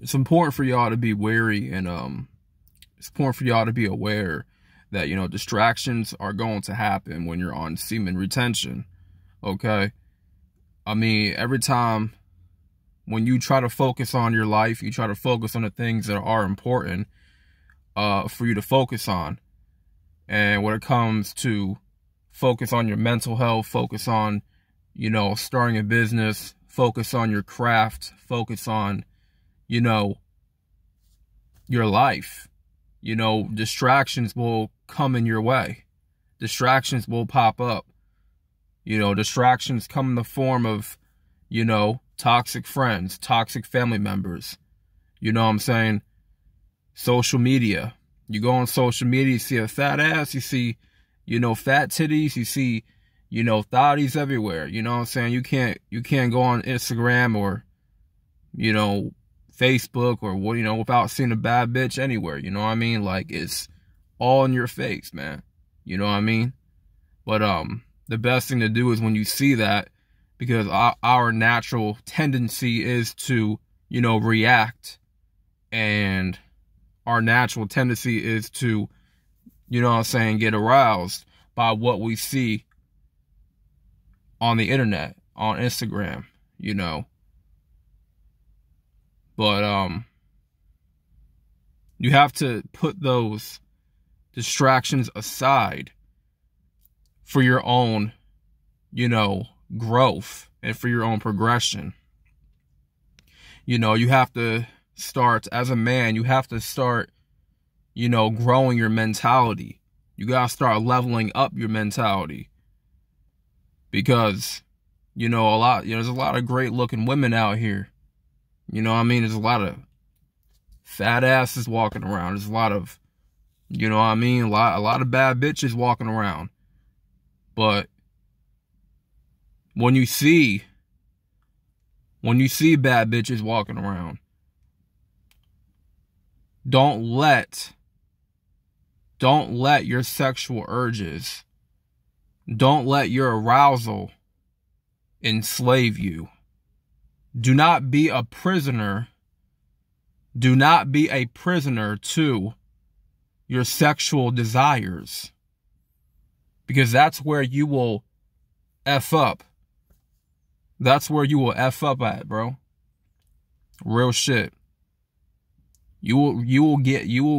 it's important for y'all to be wary, and it's important for y'all to be aware that, distractions are going to happen when you're on semen retention. Okay? I mean, every time when you try to focus on your life, you try to focus on the things that are important for you to focus on. And when it comes to focus on your mental health, focus on, starting a business, focus on your craft, focus on, your life. Distractions will come in your way. Distractions will pop up. Distractions come in the form of, toxic friends, toxic family members. You know what I'm saying? Social media. You go on social media, you see a fat ass, you see, fat titties, you see, thotties everywhere. You know what I'm saying? You can't go on Instagram or, Facebook or, without seeing a bad bitch anywhere. You know what I mean? Like, it's all in your face, man. You know what I mean? But, the best thing to do is when you see that, because our natural tendency is to, react, and our natural tendency is to, get aroused by what we see on the internet, on Instagram, But, you have to put those distractions aside for your own, growth and for your own progression. You have to start, as a man, you have to start, growing your mentality. You gotta start leveling up your mentality. Because, there's a lot of great looking women out here. You know what I mean? There's a lot of fat asses walking around. There's a lot of, a lot of bad bitches walking around. But when you see bad bitches walking around, don't let your sexual urges, don't let your arousal enslave you. Do not be a prisoner. Do not be a prisoner to your sexual desires. Because that's where you will F up. That's where you will F up at, bro. Real shit. You will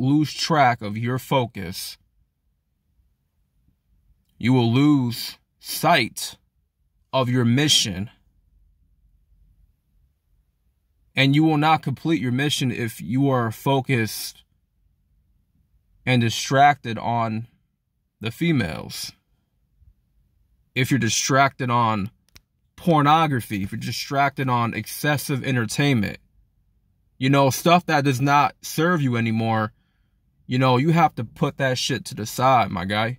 lose track of your focus. You will lose sight of your mission. And you will not complete your mission if you are focused and distracted on the females. If you're distracted on pornography, if you're distracted on excessive entertainment, stuff that does not serve you anymore, you have to put that shit to the side, my guy.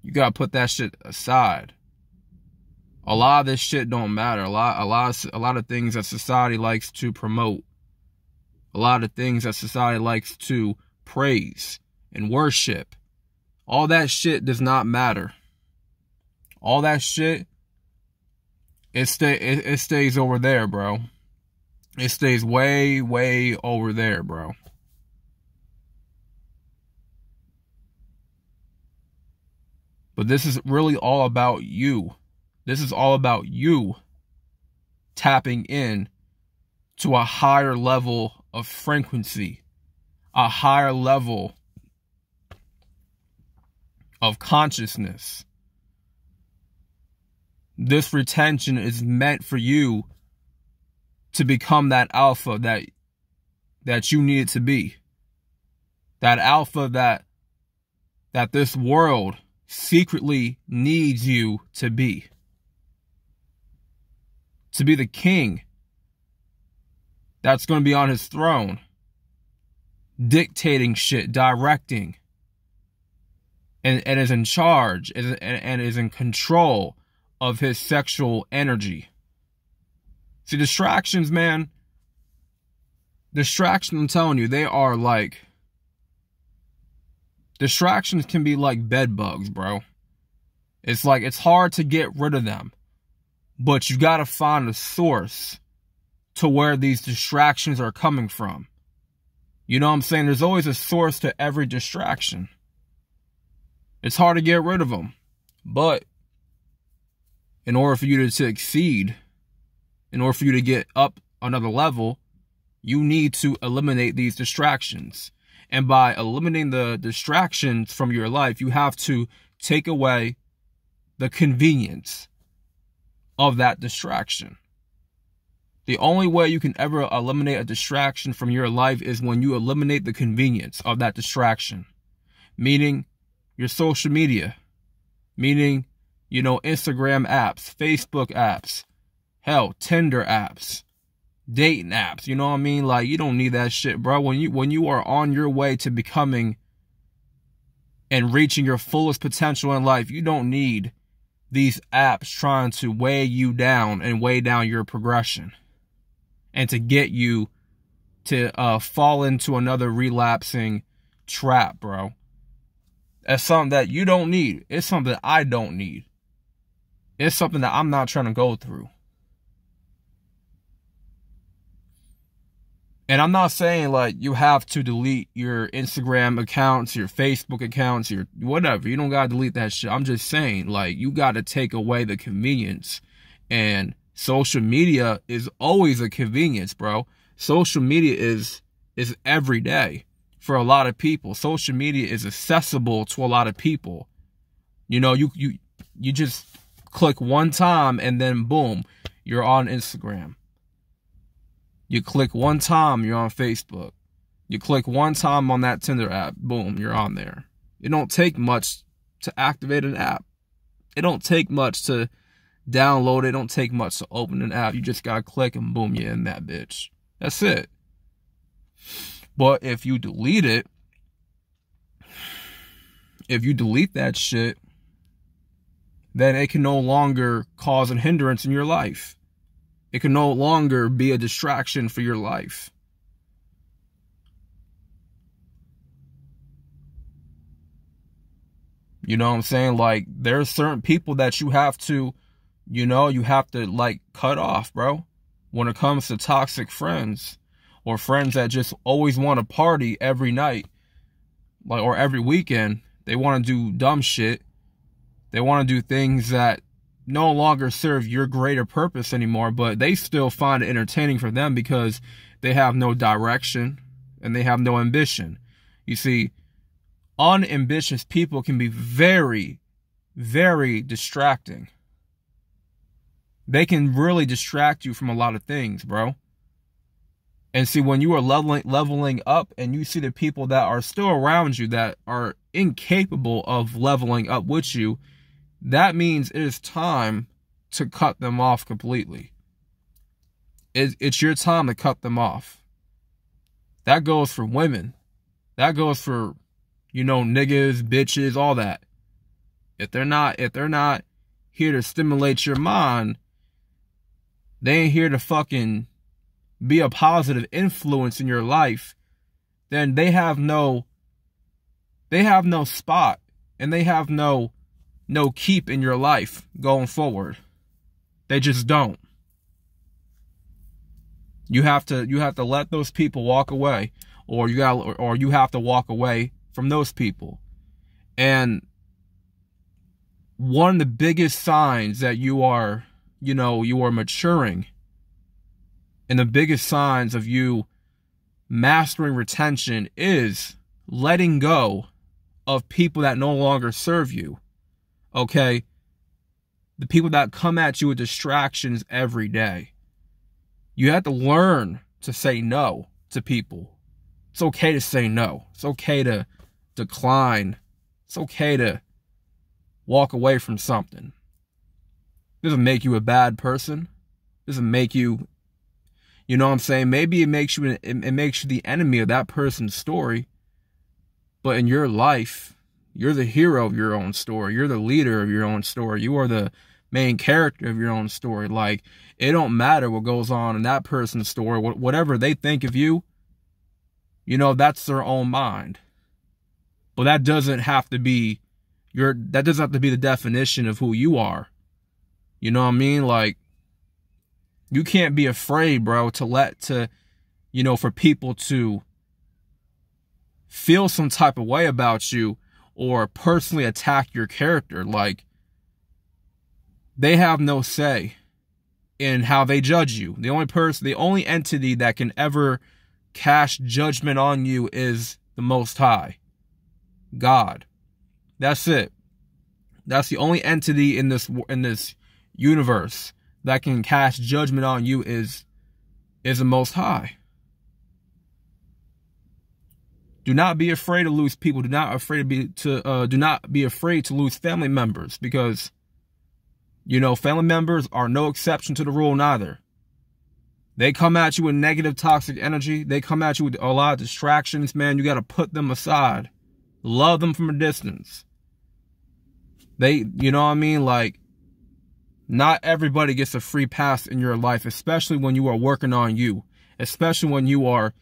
You gotta put that shit aside. A lot of this shit don't matter. A lot of things that society likes to promote. A lot of things that society likes to praise and worship. All that shit does not matter. All that shit, it stays over there, bro. It stays way, way over there, bro. But this is really all about you. This is all about you tapping in to a higher level of frequency, a higher level of consciousness. This retention is meant for you to become that alpha that you need to be. That alpha that this world secretly needs you to be. To be the king that's going to be on his throne, dictating shit, directing, and is in charge, and is in control of his sexual energy. See, distractions, man. Distractions, I'm telling you, they are like... Distractions can be like bed bugs, bro. It's like, it's hard to get rid of them. But you gotta find a source to where these distractions are coming from. You know what I'm saying? There's always a source to every distraction. It's hard to get rid of them. But in order for you to succeed, in order for you to get up another level, you need to eliminate these distractions. And by eliminating the distractions from your life, you have to take away the convenience of that distraction. The only way you can ever eliminate a distraction from your life is when you eliminate the convenience of that distraction. Meaning your social media. Meaning, Instagram apps, Facebook apps, hell, Tinder apps, dating apps. You know what I mean? Like, you don't need that shit, bro. When you are on your way to becoming and reaching your fullest potential in life, you don't need these apps trying to weigh you down and weigh down your progression and to get you to fall into another relapsing trap, bro. That's something that you don't need. It's something that I don't need. It's something that I'm not trying to go through. And I'm not saying like you have to delete your Instagram accounts, your Facebook accounts, your whatever. You don't got to delete that shit. I'm just saying like you got to take away the convenience. And social media is always a convenience, bro. Social media is every day for a lot of people. Social media is accessible to a lot of people. You just click one time and then boom, you're on Instagram. You click one time, you're on Facebook. You click one time on that Tinder app, boom, you're on there. It don't take much to activate an app. It don't take much to download it. It don't take much to open an app. You just gotta click and boom, you're in that bitch. That's it. But if you delete it, if you delete that shit, then it can no longer cause a hindrance in your life. It can no longer be a distraction for your life. You know what I'm saying? Like, there's certain people that you have to, like cut off, bro. When it comes to toxic friends or friends that just always want to party every night, like, or every weekend, they want to do dumb shit. They want to do things that no longer serve your greater purpose anymore, but they still find it entertaining for them because they have no direction and they have no ambition. You see, unambitious people can be very, very distracting. They can really distract you from a lot of things, bro. And see, when you are leveling up and you see the people that are still around you that are incapable of leveling up with you, that means it is time to cut them off completely. It's your time to cut them off. That goes for women. That goes for, niggas, bitches, all that. If they're not here to stimulate your mind, they ain't here to fucking be a positive influence in your life, then they have no spot and they have no keep in your life going forward. They just don't. You have to let those people walk away, or you have to walk away from those people. And one of the biggest signs that you are maturing, and the biggest signs of you mastering retention is letting go of people that no longer serve you. Okay? The people that come at you with distractions every day. You have to learn to say no to people. It's okay to say no. It's okay to decline. It's okay to walk away from something. It doesn't make you a bad person. It doesn't make you, you know what I'm saying? Maybe it makes you the enemy of that person's story. But in your life, you're the hero of your own story. You're the leader of your own story. You are the main character of your own story. Like, it don't matter what goes on in that person's story. Whatever they think of you, that's their own mind. But that doesn't have to be the definition of who you are. You know what I mean? Like, You can't be afraid, bro, for people to feel some type of way about you or personally attack your character. Like, they have no say in how they judge you. The only entity that can ever cast judgment on you is the Most High, God. That's it. That's the only entity in this universe that can cast judgment on you is the Most High. Do not be afraid to lose people. Do not be afraid to lose family members, because family members are no exception to the rule neither. They come at you with negative, toxic energy. They come at you with a lot of distractions, man. You got to put them aside. Love them from a distance. Like, not everybody gets a free pass in your life, especially when you are working on you, especially when you are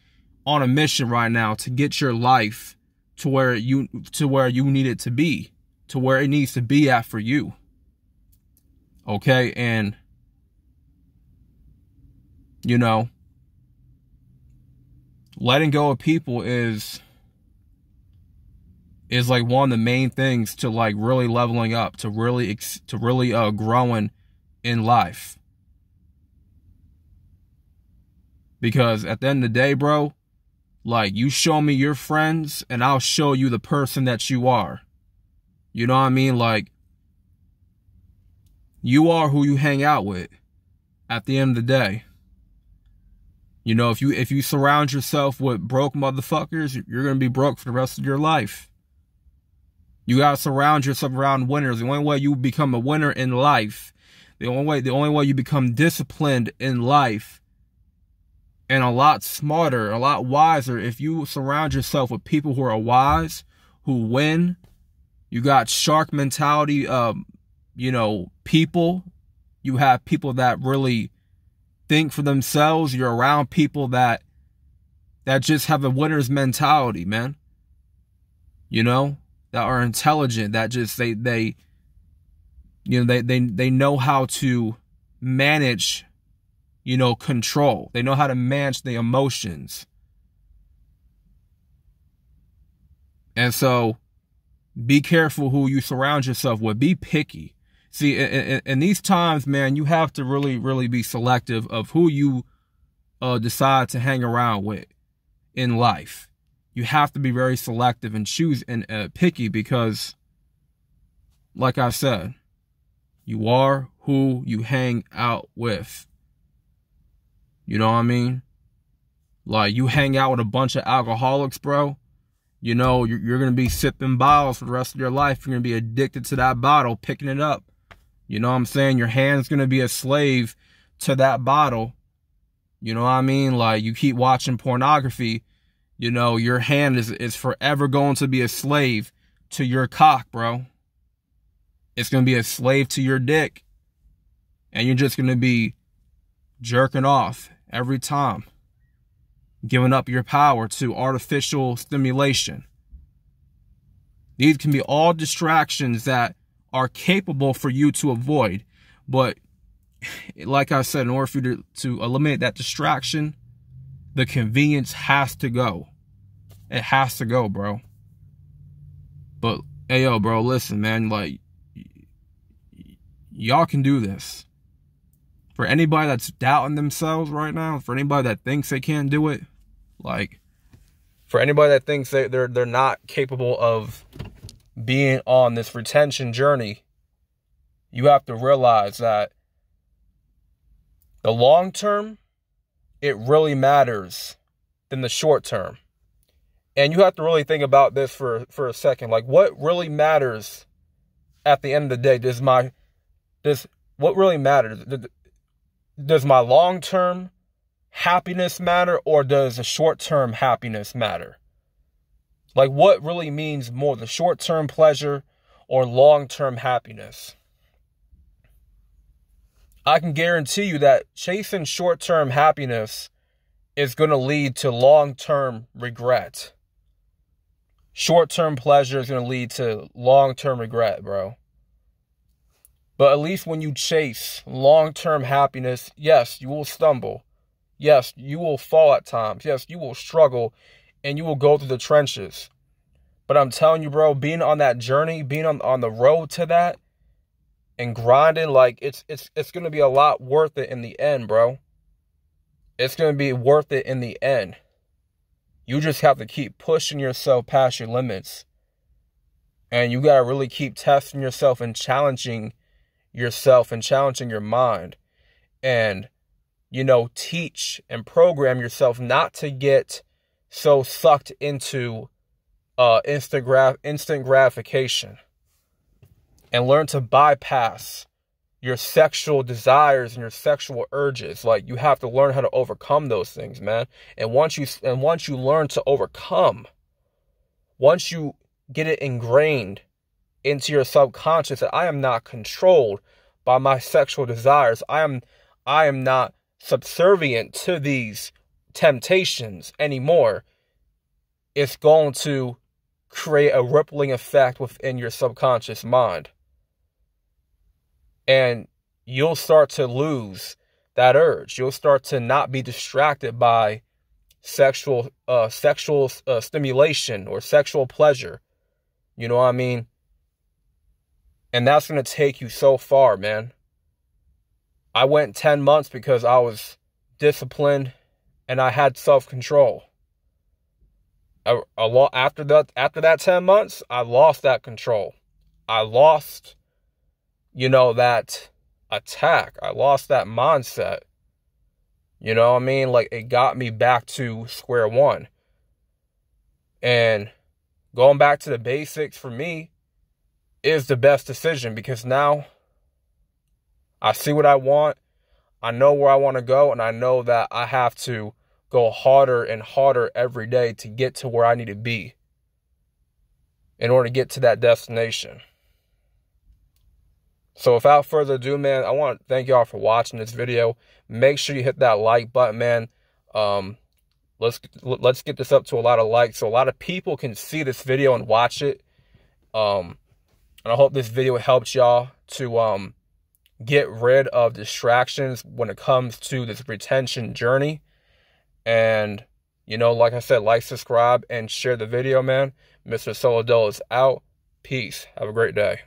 on a mission right now to get your life to where you need it to be, to where it needs to be at for you. Okay, and letting go of people is like one of the main things to like really leveling up, to really growing in life. Because at the end of the day, bro, like, you show me your friends and I'll show you the person that you are. You know what I mean? Like, you are who you hang out with at the end of the day. If you surround yourself with broke motherfuckers, you're going to be broke for the rest of your life. You got to surround yourself around winners. The only way you become a winner in life, the only way you become disciplined in life, and a lot smarter, a lot wiser, if you surround yourself with people who are wise, who win. You got shark mentality, people. You have people that really think for themselves. You're around people that just have a winner's mentality, man. That are intelligent, that just they know how to manage, control. They know how to manage the emotions. And so be careful who you surround yourself with. Be picky. See, in these times, man, you have to really, really be selective of who you decide to hang around with in life. You have to be very selective and choose and picky, because, like I said, you are who you hang out with. You know what I mean? Like, you hang out with a bunch of alcoholics, bro. You're going to be sipping bottles for the rest of your life. You're going to be addicted to that bottle, picking it up. You know what I'm saying? Your hand's going to be a slave to that bottle. You know what I mean? Like, you keep watching pornography. Your hand is forever going to be a slave to your cock, bro. It's going to be a slave to your dick. And you're just going to be jerking off every time. Giving up your power to artificial stimulation. These can be all distractions that are capable for you to avoid. But like I said, in order for you to eliminate that distraction, the convenience has to go. It has to go, bro. But, hey, yo, bro, listen, man. Like, y'all can do this. For anybody that's doubting themselves right now, for anybody that thinks they can't do it, like, for anybody that thinks they're not capable of being on this retention journey, you have to realize that the long term, it really matters than the short term. And you have to really think about this for a second. Like, what really matters at the end of the day? What really matters? Does my long-term happiness matter, or does the short-term happiness matter? Like, what really means more, the short-term pleasure or long-term happiness? I can guarantee you that chasing short-term happiness is going to lead to long-term regret. Short-term pleasure is going to lead to long-term regret, bro. But at least when you chase long-term happiness, yes, you will stumble. Yes, you will fall at times. Yes, you will struggle and you will go through the trenches. But I'm telling you, bro, being on that journey, being on the road to that and grinding, like it's going to be a lot worth it in the end, bro. It's going to be worth it in the end. You just have to keep pushing yourself past your limits. And you got to really keep testing yourself and challenging yourself and challenging your mind. And, you know, teach and program yourself not to get so sucked into instant gratification. And learn to bypass your sexual desires and your sexual urges. Like, you have to learn how to overcome those things, man. And once you learn to overcome, once you get it ingrained into your subconscious that I am not controlled by my sexual desires, I am not subservient to these temptations anymore, it's going to create a rippling effect within your subconscious mind. And you'll start to lose that urge. You'll start to not be distracted by sexual stimulation or sexual pleasure. You know what I mean? And that's going to take you so far, man. I went 10 months because I was disciplined and I had self-control. After that 10 months, I lost that control. I lost, you know, that attack. I lost that mindset. You know what I mean? Like, it got me back to square one. And going back to the basics for me is the best decision, because now I see what I want. I know where I want to go, and I know that I have to go harder and harder every day to get to where I need to be in order to get to that destination. So without further ado, man, I want to thank y'all for watching this video. Make sure you hit that like button, man. Let's get this up to a lot of likes so a lot of people can see this video and watch it. And I hope this video helped y'all to get rid of distractions when it comes to this retention journey. And, you know, like I said, like, subscribe, and share the video, man. Mr. Solodell is out. Peace. Have a great day.